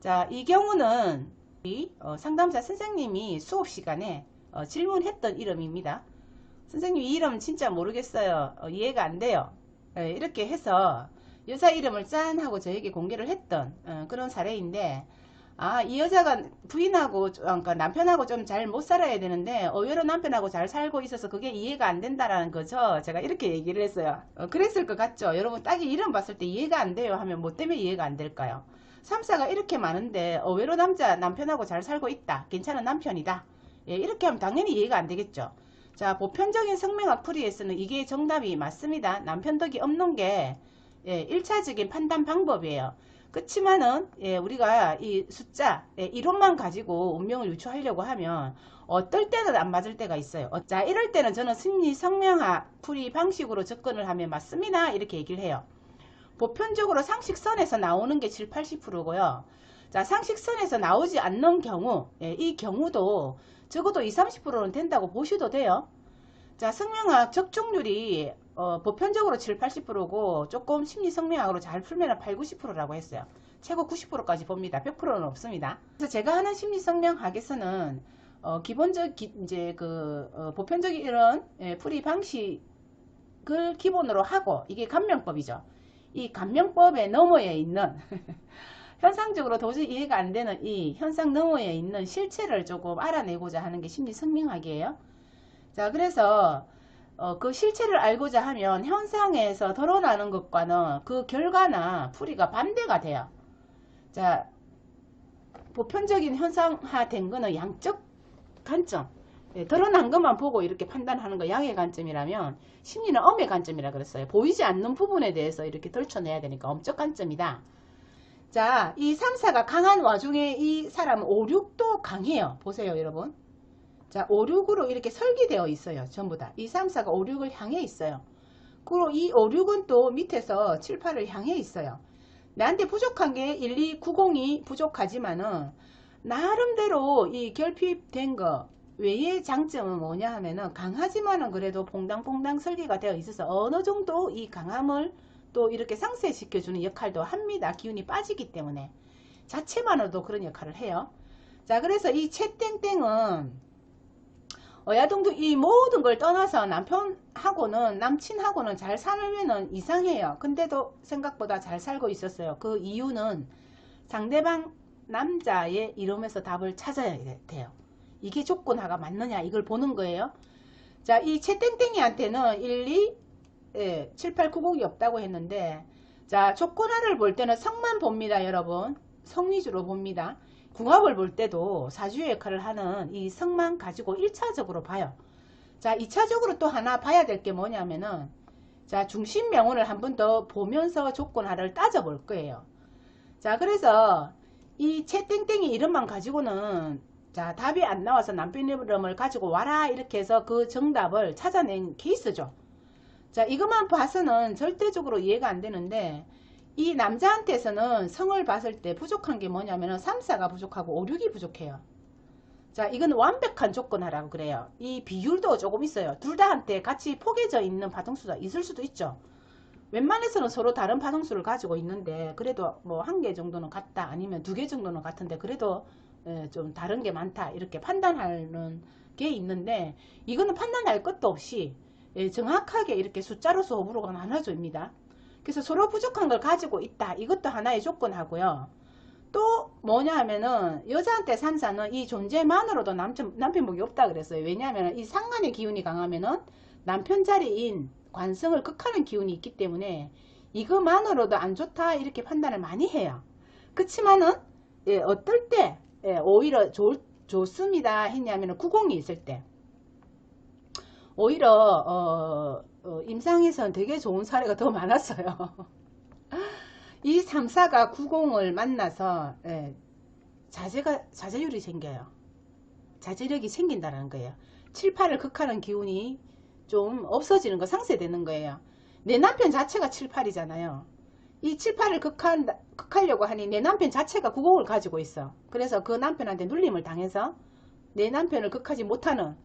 자, 이 경우는 상담사 선생님이 수업 시간에 질문했던 이름입니다. 선생님 이 이름 진짜 모르겠어요. 이해가 안 돼요. 이렇게 해서 여자 이름을 짠 하고 저에게 공개를 했던 그런 사례인데, 이 여자가 부인하고 그러니까 남편하고 좀 잘 못 살아야 되는데 의외로 남편하고 잘 살고 있어서 그게 이해가 안 된다라는 거죠. 제가 이렇게 얘기를 했어요. 그랬을 것 같죠. 여러분 딱 이 이름 봤을 때 이해가 안 돼요 하면 뭐 때문에 이해가 안 될까요? 3사가 이렇게 많은데 의외로 남편하고 잘 살고 있다, 괜찮은 남편이다, 이렇게 하면 당연히 이해가 안 되겠죠. 자, 보편적인 성명학 풀이에서는 이게 정답이 맞습니다. 남편 덕이 없는 게 1차적인 판단 방법이에요. 그렇지만은 우리가 이 숫자 이론만 가지고 운명을 유추하려고 하면 어떨 때는 안 맞을 때가 있어요. 자, 이럴 때는 저는 심리 성명학 풀이 방식으로 접근을 하면 맞습니다, 이렇게 얘기를 해요. 보편적으로 상식선에서 나오는 게 7, 80%고요. 자, 상식선에서 나오지 않는 경우, 이 경우도 적어도 20, 30%는 된다고 보셔도 돼요. 자, 성명학 적중률이 보편적으로 7, 80%고 조금 심리 성명학으로 잘 풀면 8, 90%라고 했어요. 최고 90%까지 봅니다. 100%는 없습니다. 그래서 제가 하는 심리 성명학에서는 보편적인 이런 풀이 방식을 기본으로 하고, 이게 감명법이죠. 이 감명법의 너머에 있는 현상적으로 도저히 이해가 안 되는 이 현상 너머에 있는 실체를 조금 알아내고자 하는 게 심리 성명학이에요. 자, 그래서 그 실체를 알고자 하면 현상에서 드러나는 것과는 그 결과나 풀이가 반대가 돼요. 자, 보편적인 현상화된 거는 양적 관점, 드러난 것만 보고 이렇게 판단하는 거 양의 관점이라면, 심리는 엄의 관점이라 그랬어요. 보이지 않는 부분에 대해서 이렇게 덜쳐내야 되니까 엄적 관점이다. 자, 이 3, 4가 강한 와중에 이 사람은 5, 6도 강해요. 보세요, 여러분. 자, 5, 6으로 이렇게 설계되어 있어요. 전부 다. 이 3, 4가 5, 6을 향해 있어요. 그리고 이 5, 6은 또 밑에서 7, 8을 향해 있어요. 나한테 부족한 게 1, 2, 90이 부족하지만은 나름대로 이 결핍된 거 외의 장점은 뭐냐 하면은 강하지만은 그래도 퐁당퐁당 설계가 되어 있어서 어느 정도 이 강함을 또 이렇게 상쇄시켜주는 역할도 합니다. 기운이 빠지기 때문에 자체만으로도 그런 역할을 해요. 자, 그래서 이 채땡땡은 어야동도 이 모든 걸 떠나서 남편하고는 남친하고는 잘 살면은 이상해요. 근데도 생각보다 잘 살고 있었어요. 그 이유는 상대방 남자의 이름에서 답을 찾아야 돼요. 이게 조건 하가 맞느냐 이걸 보는 거예요. 자, 이 채땡땡이한테는 1, 2, 7, 8, 9, 0이 없다고 했는데, 자, 조건 하를 볼 때는 성만 봅니다, 여러분. 성 위주로 봅니다. 궁합을 볼 때도 사주의 역할을 하는 이 성만 가지고 1차적으로 봐요. 자, 2차적으로 또 하나 봐야 될 게 뭐냐면은, 자, 중심 명운을 한 번 더 보면서 조건 하를 따져볼 거예요. 자, 그래서 이 채땡땡이 이름만 가지고는 자, 답이 안 나와서 남편 이름을 가지고 와라 이렇게 해서 그 정답을 찾아낸 케이스죠. 자, 이것만 봐서는 절대적으로 이해가 안 되는데, 이 남자한테서는 성을 봤을 때 부족한 게 뭐냐면 3, 4가 부족하고 5, 6이 부족해요. 자, 이건 완벽한 조건하라고 그래요. 이 비율도 조금 있어요. 둘 다한테 같이 포개져 있는 파동수가 있을 수도 있죠. 웬만해서는 서로 다른 파동수를 가지고 있는데 그래도 뭐 1개 정도는 같다, 아니면 2개 정도는 같은데 그래도 좀 다른 게 많다, 이렇게 판단하는 게 있는데, 이거는 판단할 것도 없이 정확하게 이렇게 숫자로서 호불호가 나눠집니다. 그래서 서로 부족한 걸 가지고 있다, 이것도 하나의 조건하고요. 또 뭐냐 하면은 여자한테 3, 4는 이 존재만으로도 남편복이 없다 그랬어요. 왜냐하면 이 상간의 기운이 강하면은 남편 자리인 관성을 극하는 기운이 있기 때문에 이것만으로도 안 좋다 이렇게 판단을 많이 해요. 그렇지만은 어떨 때 오히려 좋습니다 했냐면 90이 있을 때 오히려 임상에서는 되게 좋은 사례가 더 많았어요. 이 3, 4가 90을 만나서 자제율이 생겨요. 자제력이 생긴다는 거예요. 7, 8을 극하는 기운이 좀 없어지는 거, 상쇄되는 거예요. 내 남편 자체가 7, 8이잖아요. 이 7, 8을 극하려고 하니 내 남편 자체가 90을 가지고 있어. 그래서 그 남편한테 눌림을 당해서 내 남편을 극하지 못하는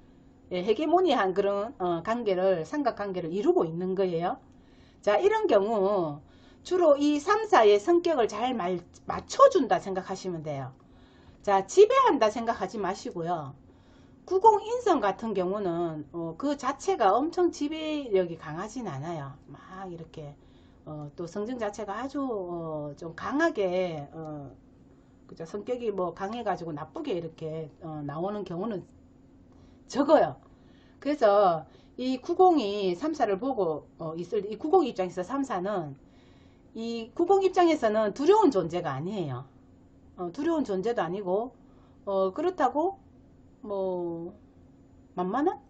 헤게모니한 그런 관계를, 삼각관계를 이루고 있는 거예요. 자, 이런 경우 주로 이 3, 4의 성격을 잘 맞춰준다 생각하시면 돼요. 자, 지배한다 생각하지 마시고요. 90 인성 같은 경우는 그 자체가 엄청 지배력이 강하진 않아요. 막 이렇게 또 성정 자체가 아주 좀 강하게 그죠? 성격이 뭐 강해가지고 나쁘게 이렇게 나오는 경우는 적어요. 그래서 이 90이 3, 4를 보고 있을 이 90 입장에서 3, 4는 이 90 입장에서는 두려운 존재가 아니에요. 두려운 존재도 아니고 그렇다고 뭐 만만한?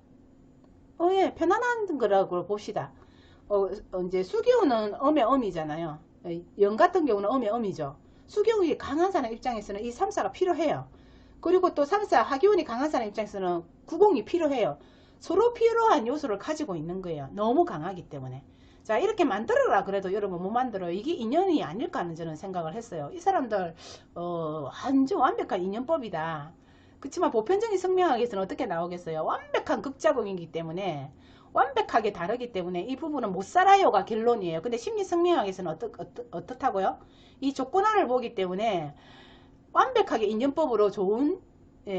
예, 편안한 거라고 봅시다. 이제 수기운은 엄의 엄이잖아요. 영 같은 경우는 엄의 엄이죠. 수기운이 강한 사람 입장에서는 이 3, 4가 필요해요. 그리고 또 3, 4 하기운이 강한 사람 입장에서는 90이 필요해요. 서로 필요한 요소를 가지고 있는 거예요. 너무 강하기 때문에. 자, 이렇게 만들어라 그래도 여러분 못 만들어요. 이게 인연이 아닐까 하는 저는 생각을 했어요. 이 사람들 완전 완벽한 인연법이다. 그렇지만 보편적인 성명학에서는 어떻게 나오겠어요? 완벽한 극작용이기 때문에 완벽하게 다르기 때문에 이 부분은 못 살아요가 결론이에요. 근데 심리 성명학에서는 어떻다고요? 이 조건화를 보기 때문에 완벽하게 인연법으로 좋은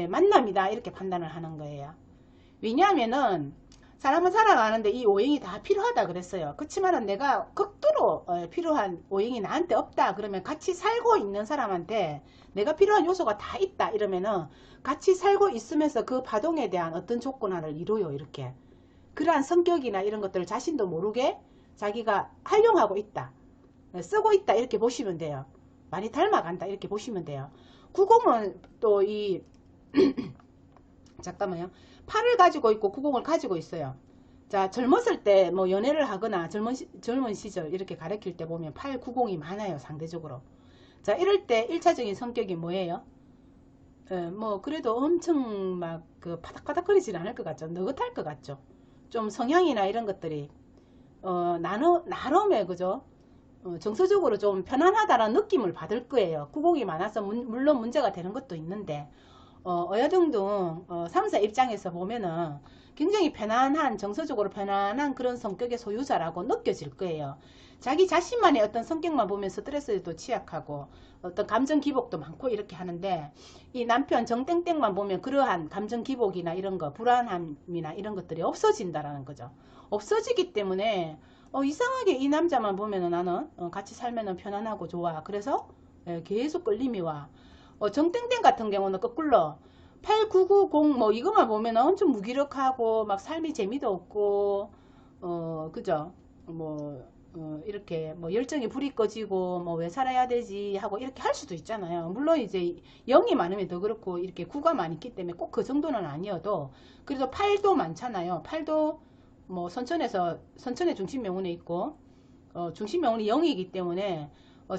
만남이다 이렇게 판단을 하는 거예요. 왜냐하면은 사람은 살아가는데 이 오행이 다 필요하다 그랬어요. 그렇지만은 내가 극도로 필요한 오행이 나한테 없다 그러면 같이 살고 있는 사람한테 내가 필요한 요소가 다 있다 이러면은 같이 살고 있으면서 그 파동에 대한 어떤 조건화를 이루어요. 이렇게 그러한 성격이나 이런 것들을 자신도 모르게 자기가 활용하고 있다, 쓰고 있다 이렇게 보시면 돼요. 많이 닮아간다 이렇게 보시면 돼요. 90은 또 이 잠깐만요. 8을 가지고 있고 90을 가지고 있어요. 자, 젊었을 때 뭐 연애를 하거나 젊은 시절 이렇게 가르칠 때 보면 8, 90이 많아요. 상대적으로. 자, 이럴 때 1차적인 성격이 뭐예요? 뭐 그래도 엄청 막 그 파닥파닥거리진 않을 것 같죠. 느긋할 것 같죠. 좀 성향이나 이런 것들이 나름의 그죠? 정서적으로 좀 편안하다는 느낌을 받을 거예요. 90이 많아서 물론 문제가 되는 것도 있는데 어여둥둥 3, 4 입장에서 보면은 굉장히 편안한, 정서적으로 편안한 그런 성격의 소유자라고 느껴질 거예요. 자기 자신만의 어떤 성격만 보면 스트레스에도 취약하고 어떤 감정 기복도 많고 이렇게 하는데 이 남편 정땡땡만 보면 그러한 감정 기복이나 이런 거, 불안함이나 이런 것들이 없어진다라는 거죠. 없어지기 때문에 이상하게 이 남자만 보면은 나는 같이 살면은 편안하고 좋아. 그래서 계속 끌림이 와. 정땡땡 같은 경우는 거꾸로 8990 뭐 이것만 보면 엄청 무기력하고 막 삶이 재미도 없고 그죠? 뭐 이렇게 뭐 열정이 불이 꺼지고 뭐 왜 살아야 되지 하고 이렇게 할 수도 있잖아요. 물론 이제 0이 많으면 더 그렇고 이렇게 9가 많기 때문에 꼭 그 정도는 아니어도 그래도 8도 많잖아요. 8도 뭐 선천의 중심명운에 있고 중심명운이 0이기 때문에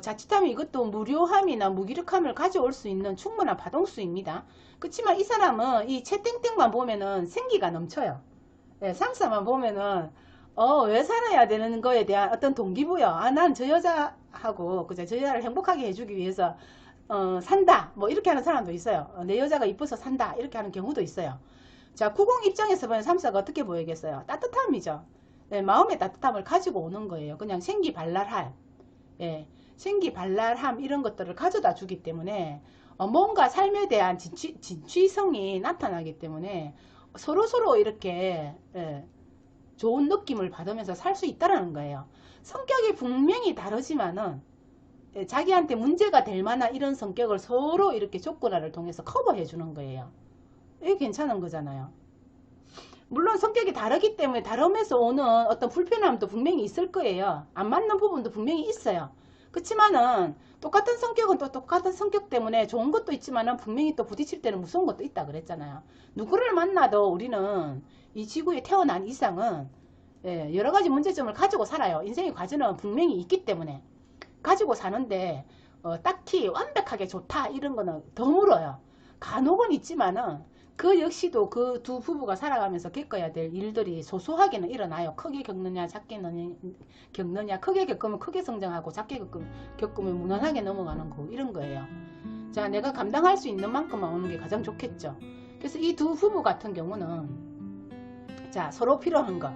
자칫하면 이것도 무료함이나 무기력함을 가져올 수 있는 충분한 파동수입니다. 그렇지만 이 사람은 이 채땡땡만 보면은 생기가 넘쳐요. 예, 3, 4만 보면은 왜 살아야 되는 거에 대한 어떤 동기부여. 난 저 여자하고 그죠? 저 여자를 행복하게 해주기 위해서 산다. 뭐 이렇게 하는 사람도 있어요. 내 여자가 이뻐서 산다. 이렇게 하는 경우도 있어요. 자, 90 입장에서 보면 3, 4가 어떻게 보이겠어요? 따뜻함이죠. 네, 마음의 따뜻함을 가지고 오는 거예요. 그냥 생기발랄할. 예, 생기발랄함 이런 것들을 가져다 주기 때문에 뭔가 삶에 대한 진취성이 나타나기 때문에 서로서로 이렇게 좋은 느낌을 받으면서 살 수 있다는 거예요. 성격이 분명히 다르지만은 자기한테 문제가 될 만한 이런 성격을 서로 이렇게 조건화를 통해서 커버해 주는 거예요. 이게 괜찮은 거잖아요. 물론 성격이 다르기 때문에 다름에서 오는 어떤 불편함도 분명히 있을 거예요. 안 맞는 부분도 분명히 있어요. 그렇지만은 똑같은 성격은 또 똑같은 성격 때문에 좋은 것도 있지만은 분명히 또 부딪힐 때는 무서운 것도 있다 그랬잖아요. 누구를 만나도 우리는 이 지구에 태어난 이상은 여러 가지 문제점을 가지고 살아요. 인생의 과정은 분명히 있기 때문에 가지고 사는데 딱히 완벽하게 좋다 이런 거는 드물어요. 간혹은 있지만은 그 역시도 그 두 부부가 살아가면서 겪어야 될 일들이 소소하게는 일어나요. 크게 겪느냐 작게 겪느냐, 크게 겪으면 크게 성장하고 작게 겪으면 무난하게 넘어가는 거 이런 거예요. 자, 내가 감당할 수 있는 만큼만 오는 게 가장 좋겠죠. 그래서 이 두 부부 같은 경우는 자, 서로 필요한 거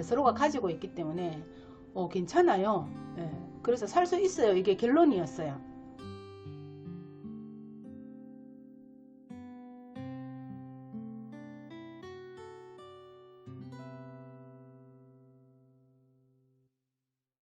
서로가 가지고 있기 때문에 괜찮아요. 그래서 살 수 있어요. 이게 결론이었어요.